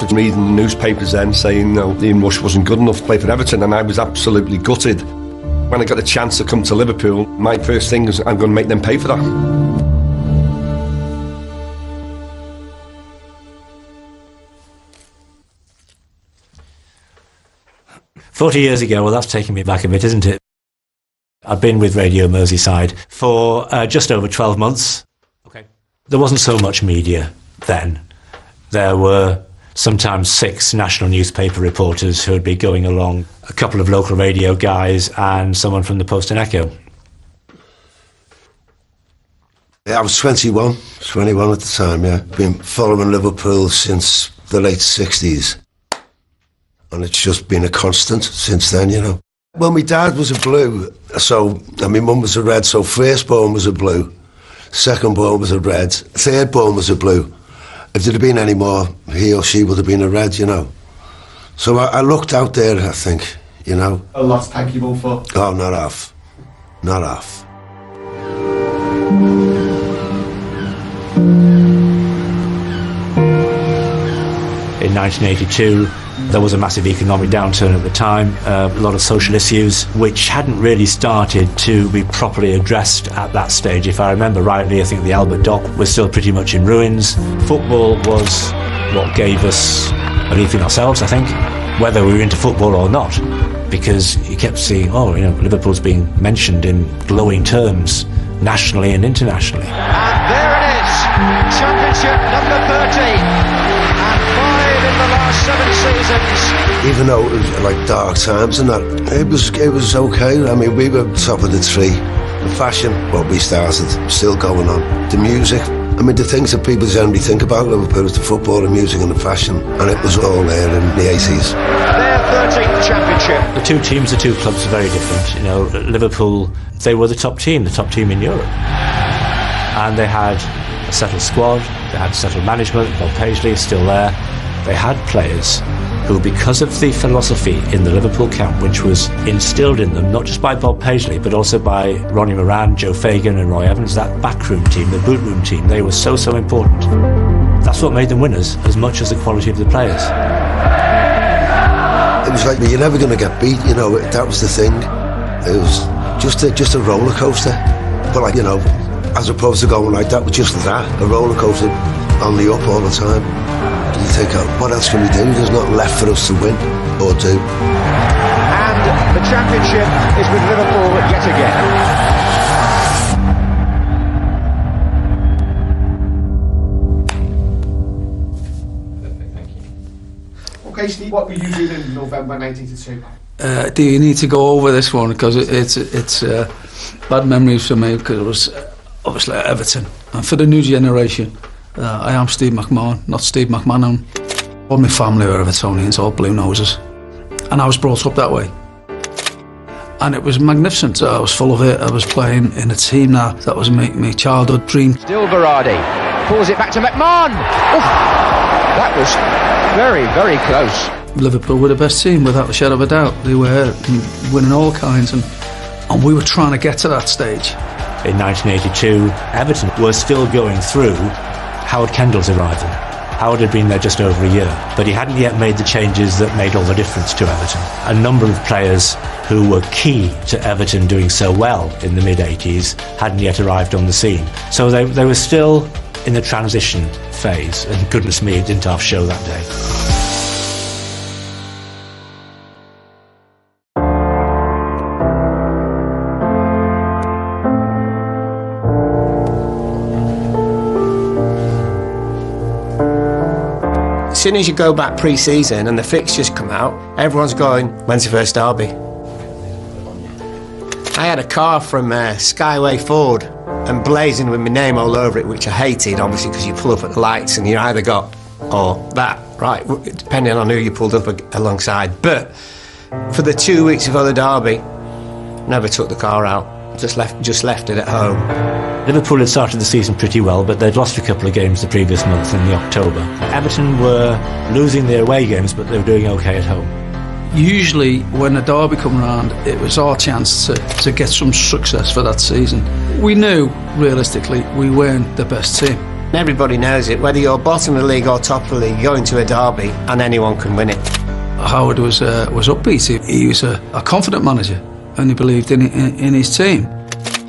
Reading the newspapers then saying, no, Ian Rush wasn't good enough to play for Everton, and I was absolutely gutted. When I got the chance to come to Liverpool, my first thing was, I'm going to make them pay for that. "40 years ago," well, that's taking me back a bit, isn't it? I've been with Radio Merseyside for just over 12 months. Okay. There wasn't so much media then. There were sometimes 6 national newspaper reporters who would be going along, a couple of local radio guys and someone from the Post and Echo. Yeah, I was 21 at the time, yeah. Been following Liverpool since the late 60s. And it's just been a constant since then, you know. Well, my dad was a blue, and my mum was a red, so firstborn was a blue, secondborn was a red, thirdborn was a blue. If there'd have been any more, he or she would have been a red, you know. So I looked out there, I think, you know. A lot to thank you all for. Oh, not half. Not half. In 1982, there was a massive economic downturn at the time, a lot of social issues which hadn't really started to be properly addressed at that stage. If I remember rightly, I think the Albert Dock was still pretty much in ruins. Football was what gave us belief in ourselves, I think, whether we were into football or not, because you kept seeing, oh, you know, Liverpool's being mentioned in glowing terms, nationally and internationally. And there it is, Championship number 30. In the last 7 seasons. Even though it was like dark times and that, it was okay. I mean, we were top of the tree. The fashion, well, we started, still going on. The music, I mean, the things that people generally think about Liverpool is the football, the music and the fashion, and it was all there in the 80s. Their 13th championship. The two teams, the two clubs are very different. You know, Liverpool, they were the top team in Europe. And they had a settled squad, they had settled management. Bob Paisley is still there. They had players who, because of the philosophy in the Liverpool camp, which was instilled in them, not just by Bob Paisley, but also by Ronnie Moran, Joe Fagan and Roy Evans, that backroom team, the boot room team, they were so important. That's what made them winners, as much as the quality of the players. It was like, you're never going to get beat, you know, that was the thing. It was just a roller coaster. But like, you know, as opposed to going like that, just that, a roller coaster on the up all the time. You think, oh, what else can we do? There's nothing left for us to win or do. And the championship is with Liverpool yet again. Thank you. Okay, Steve, what were you doing in November 1982? Do you need to go over this one? Because it's bad memories for me, because it was obviously at Everton. And for the new generation, I am Steve McMahon, not Steve McMahon. All my family are Evertonians, all blue noses. And I was brought up that way. And it was magnificent. I was full of it. I was playing in a team that was my childhood dream. Still Berardi. Pulls it back to McMahon. Oof. That was very, very close. Liverpool were the best team, without a shadow of a doubt. They were winning all kinds, and we were trying to get to that stage. In 1982, Everton was still going through Howard Kendall's arrival. Howard had been there just over a year, but he hadn't yet made the changes that made all the difference to Everton. A number of players who were key to Everton doing so well in the mid-80s hadn't yet arrived on the scene. So they were still in the transition phase, and goodness me, it didn't half show that day. As soon as you go back pre-season and the fixtures come out, everyone's going, when's the first derby? I had a car from Skyway Ford and blazing with my name all over it, which I hated, obviously, because you pull up at the lights and you either got or that, right, depending on who you pulled up alongside. But for the 2 weeks before the derby, never took the car out, just left it at home. Liverpool had started the season pretty well, but they'd lost a couple of games the previous month in the October. Everton were losing their away games, but they were doing okay at home. Usually when the derby come around, it was our chance to get some success for that season. We knew, realistically, we weren't the best team. Everybody knows it. Whether you're bottom of the league or top of the league, you go into a derby and anyone can win it. Howard was upbeat. He was a confident manager, and he believed in his team.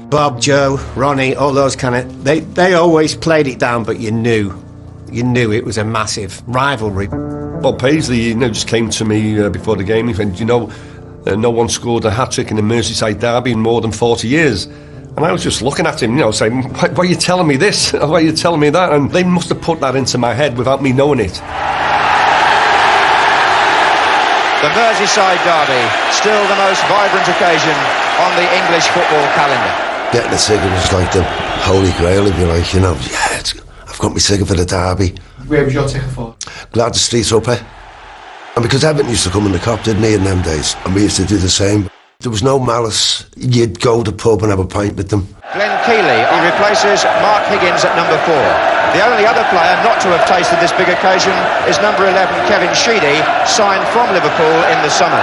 Bob, Joe, Ronnie, all those kind of... They always played it down, but you knew it was a massive rivalry. Bob Paisley, just came to me before the game. He said, no one scored a hat-trick in a Merseyside derby in more than 40 years. And I was just looking at him, saying, why are you telling me this? Why are you telling me that? And they must have put that into my head without me knowing it. The Merseyside derby, still the most vibrant occasion on the English football calendar. Getting a ticket was like the holy grail, if you like, I've got my ticket for the derby. Where was your ticket for? Glad the streets up here. And because Everton used to come in the Cop, didn't he, in them days? And we used to do the same. There was no malice. You'd go to the pub and have a pint with them. Glenn Keeley, he replaces Mark Higgins at number 4. The only other player not to have tasted this big occasion is number 11 Kevin Sheedy, signed from Liverpool in the summer.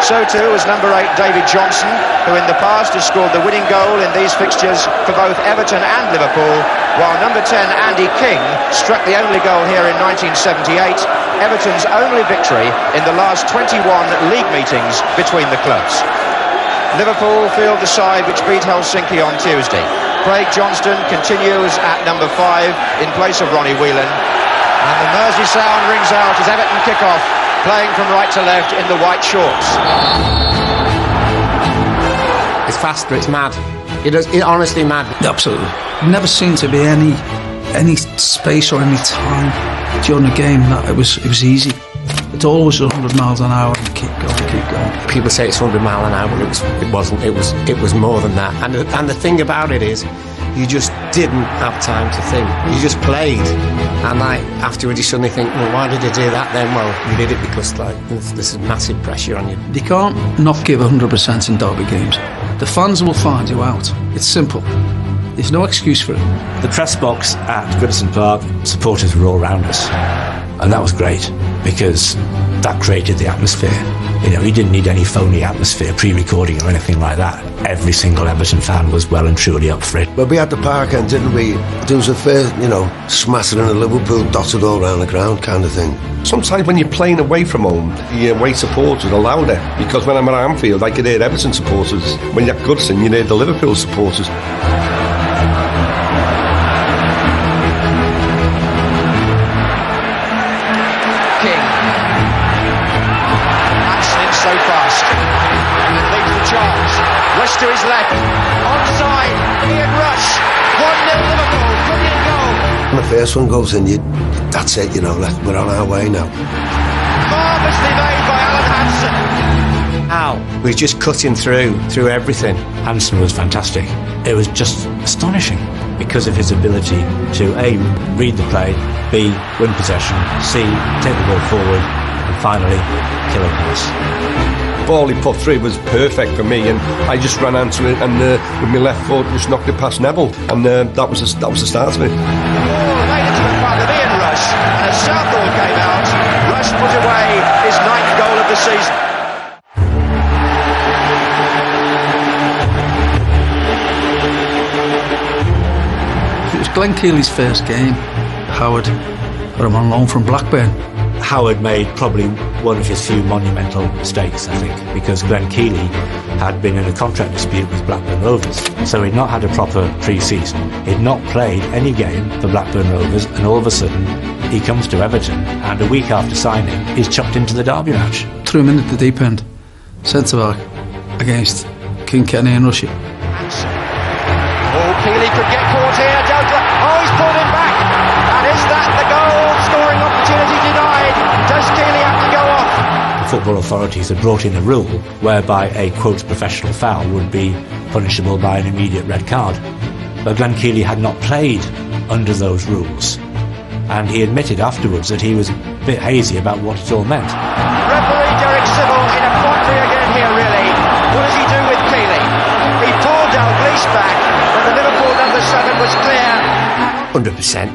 So too was number 8 David Johnson, who in the past has scored the winning goal in these fixtures for both Everton and Liverpool, while number 10 Andy King struck the only goal here in 1978, Everton's only victory in the last 21 league meetings between the clubs. Liverpool field the side which beat Helsinki on Tuesday. Craig Johnston continues at number 5 in place of Ronnie Whelan. And the Mersey sound rings out as Everton kick off, playing from right to left in the white shorts. It's faster, it's mad. It's honestly mad. Absolutely. Never seemed to be any space or any time during the game that it was easy. It's always 100 miles an hour and keep going. People say it's 100 mile an hour, but it wasn't. It was more than that. And the thing about it is, you just didn't have time to think. You just played, and afterwards you suddenly think, well, why did you do that then? Well, you did it because this is massive pressure on you. You can't not give 100% in derby games. The fans will find you out. It's simple. There's no excuse for it. The press box at Goodison Park, supporters were all around us, and that was great because that created the atmosphere. He didn't need any phony atmosphere, pre-recording or anything like that. Every single Everton fan was well and truly up for it. Well, we had the park end, didn't we? There was a fair, smattering of Liverpool dotted all around the ground kind of thing. Sometimes when you're playing away from home, the away supporters are louder. Because when I'm at Anfield, I could hear Everton supporters. When you're at Goodison, you hear the Liverpool supporters. So fast, and leads the chance. West to his left, onside, Ian Rush, 1-0 Liverpool, brilliant goal. When the first one goes in, that's it, we're on our way now. Marvellously made by Alan Hansen. Ow. We're just cutting through everything. Hansen was fantastic. It was just astonishing because of his ability to A, read the play, B, win possession, C, take the ball forward, and finally kill a pass. The ball he put through was perfect for me, and I just ran onto it and with my left foot just knocked it past Neville, and that was the start of it. The ball made it to the front of Ian Rush, and as Southall came out, Rush put away his 9th goal of the season. It was Glenn Keeley's first game. Howard got him on loan from Blackburn. Howard made probably one of his few monumental mistakes, I think, because Glenn Keeley had been in a contract dispute with Blackburn Rovers, so he'd not had a proper pre-season. He'd not played any game for Blackburn Rovers, and all of a sudden he comes to Everton, and a week after signing, he's chucked into the derby match. Threw him in at the deep end, centre-back, against King Kenny and Russia. Keeley could get caught here, he's pulled him back, and is that the goal? Scoring opportunity denied. Does Keeley have to go off? The football authorities had brought in a rule whereby a quote professional foul would be punishable by an immediate red card. But Glenn Keeley had not played under those rules, and he admitted afterwards that he was a bit hazy about what it all meant. Referee Derek Civil in a quandary again here, really. What does he do with Keeley? He pulled Dalglish back when the Liverpool number 7 was clear. 100%.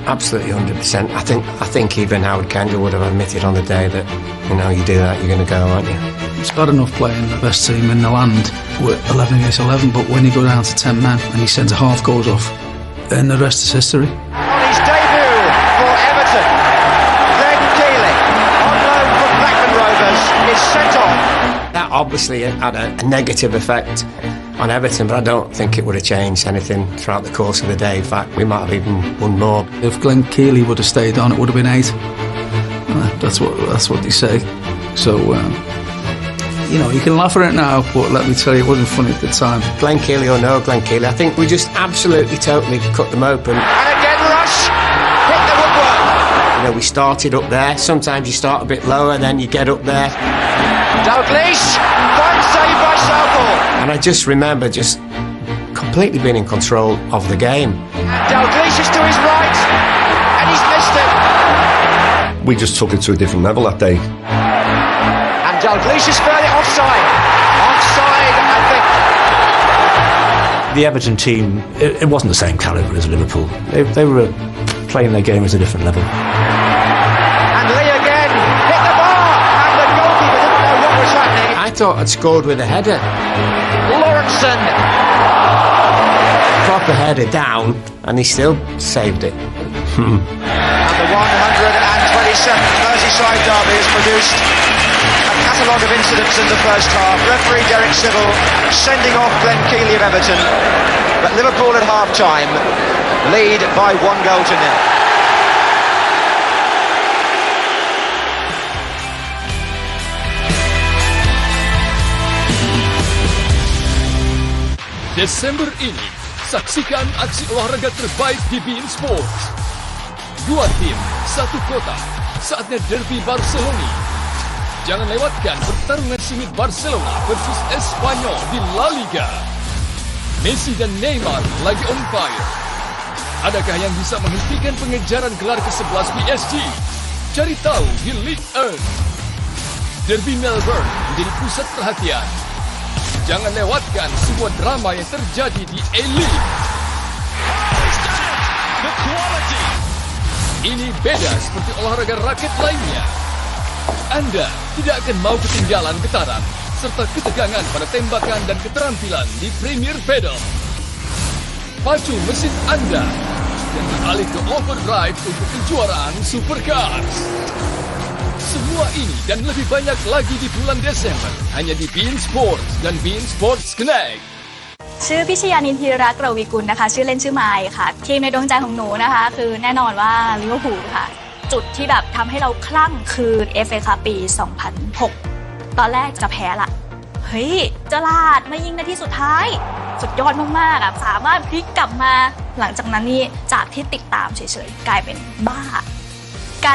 Absolutely 100%. I think even Howard Kendall would have admitted on the day that, you do that, you're going to go, aren't you? It's bad enough playing the best team in the land with 11 against 11, but when you go down to 10 men and your centre half goes off, then the rest is history. On his obviously had a negative effect on Everton, but I don't think it would have changed anything throughout the course of the day. In fact, we might have even won more. If Glenn Keely would have stayed on, it would have been 8. That's what they say. So, you can laugh at it now, but let me tell you, it wasn't funny at the time. Glenn Keely or no Glenn Keely, I think we just absolutely, totally cut them open. And again, Rush hit the woodwork. We started up there. Sometimes you start a bit lower, then you get up there. Dalglish, fine save by Southall. And I just remember just completely being in control of the game. And Dalglish is to his right, and he's missed it. We just took it to a different level that day. And Dalglish is fairly offside. Offside, I think. The Everton team, it wasn't the same calibre as Liverpool. They were playing their game at a different level. And Lee again hit the bar, and the goalkeeper didn't know what was happening. I thought I'd scored with a header. Lawrenson. Proper header down, and he still saved it. And the 127th Merseyside derby has produced a catalogue of incidents in the first half. Referee Derek Civil sending off Glenn Keely of Everton, but Liverpool at half-time lead by 1 goal to 0. Desember ini, saksikan aksi olahraga terbaik di beIN Sports. 2 tim, 1 kota, saatnya derby Barcelona. Jangan lewatkan pertarungan sengit Barcelona versus Espanyol di La Liga. Messi dan Neymar lagi on fire. Adakah yang bisa menghentikan pengejaran gelar ke-11 PSG? Cari tahu di Ligue 1. Derby Melbourne menjadi pusat perhatian. Jangan lewatkan sebuah drama yang terjadi di A-League. Ini beda seperti olahraga raket lainnya. Anda tidak akan mau ketinggalan getaran serta ketegangan pada tembakan dan keterampilan di Premier Pedal. Pacu mesin Anda dan beralih ke overdrive untuk kejuaraan Supercars. Semua ini dan lebih banyak lagi di bulan Desember hanya di beIN Sports dan beIN Sports Connect. ชื่อพิชยานินทิรักษ์ระวีกุลนะคะชื่อเล่นชื่อไมค์ค่ะทีมในดวงใจของหนูนะคะคือแน่นอนว่าลิเวอร์พูลค่ะจุดที่แบบทำให้เราคลั่งคือ FA คัพปี 2006 ตอนแรกจะแพ้ละเฮ้ยเจอราร์ดมายิงนาทีสุดท้ายสุดยอดมากๆอ่ะสามารถพลิกกลับมาหลังจากนั้นนี่จากที่ติดตามเฉยๆกลายเป็นบ้า